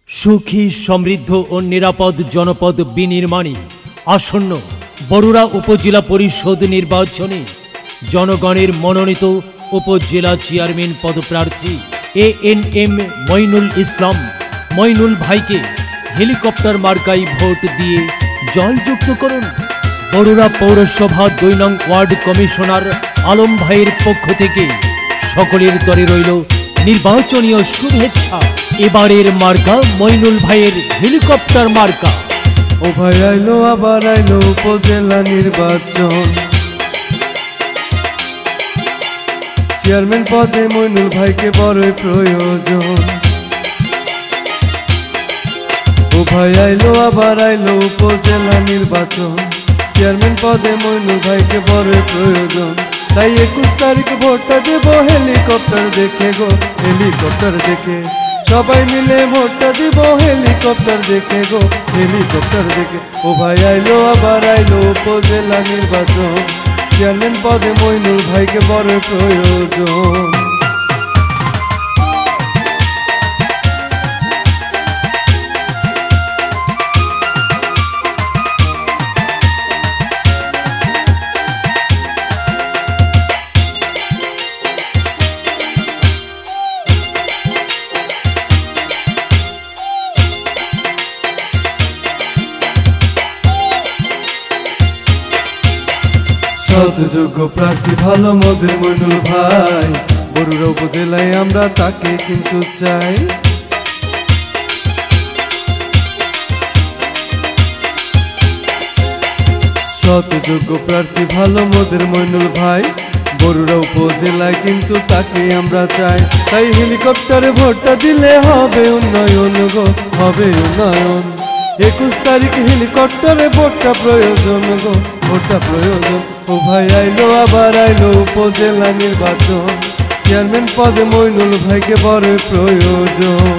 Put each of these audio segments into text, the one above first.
সুখী সমৃদ্ধ ও নিরাপদ জনপদ বিনির্মাণে আসন্ন বরুড়া উপজেলা পরিষদ নির্বাচনে জনগণের মনোনীত উপজেলা চেয়ারম্যান পদপ্রার্থী এএনএম মঈনুল ইসলাম মঈনুল ভাইকে হেলিকপ্টার মার্কায় ভোট দিয়ে জয়যুক্ত করুন। বরুড়া পৌরসভা ২ নং ওয়ার্ড কমিশনার আলম ভাইয়ের পক্ষ থেকে সকলের তরে রইল নির্বাচনীয় শুভেচ্ছা। এবারের মার্কা মঈনুল ভাইয়ের হেলিকপ্টার মার্কা। ও ভাই আইলো আবার আইলো উপজেলা নির্বাচন, চেয়ারম্যান পদে মঈনুল ভাইকে বড়ই প্রয়োজন। ও ভাই আইলো আবার আইলো উপজেলা নির্বাচন, চেয়ারম্যান পদে মঈনুল ভাইকে বড়ই প্রয়োজন। তাই ২১ তারিখ ভোটটা দেব হেলিকপ্টার দেখে গো, হেলিকপ্টার দেখে। সবাই মিলে ভোটটা দিব হেলিকপ্টার দেখে গো, হেলিকপ্টার দেখে। ও ভাই আইলো আবার আইলো উপজেলা নির্বাচন, চেয়ারম্যান পদে মঈনুল ভাইকে বড় প্রয়োজন। যোগ্য প্রার্থী ভালো মোদের মঈনুল ভাই, বরুড়া উপজেলায় আমরা তাকে কিন্তু চাই। যোগ্য প্রার্থী ভালো মোদের মঈনুল ভাই, বরুড়া উপজেলায় কিন্তু তাকে আমরা চাই। তাই হেলিকপ্টারে ভোটটা দিলে হবে উন্নয়ন গো, হবে উন্নয়ন। ২১ তারিখ হেলিকপ্টারে ভোটটা প্রয়োজন গো, ভোটটা প্রয়োজন। ও ভাই আইলো আবার আইলো উপজেলা নির্বাচন, চেয়ারম্যান পদে মঈনুল ভাইকে বড় প্রয়োজন।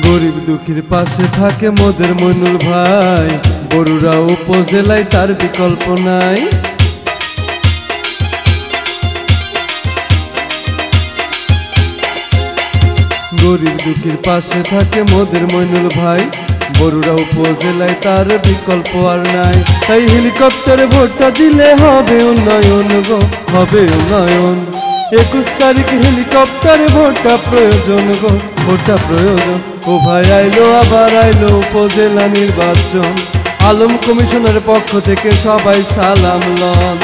গরিব দুঃখীর পাশে থাকে মোদের মঈনুল ভাই, বরুড়া উপজেলায় তার বিকল্প নাই। গরিব দুঃখীর পাশে থাকে মোদের মঈনুল ভাই, বরুড়া উপজেলায় তার বিকল্প আর নাই। তাই হেলিকপ্টারে ভোটটা দিলে হবে উন্নয়ন গো, হবে উন্নয়ন। ২১ তারিখ হেলিকপ্টারে ভোটটা প্রয়োজন গো, ভোটটা প্রয়োজন। ও ভাই আইলো আবার আইলো উপজেলা নির্বাচন, আলম কমিশনের পক্ষ থেকে সবাই সালাম লন।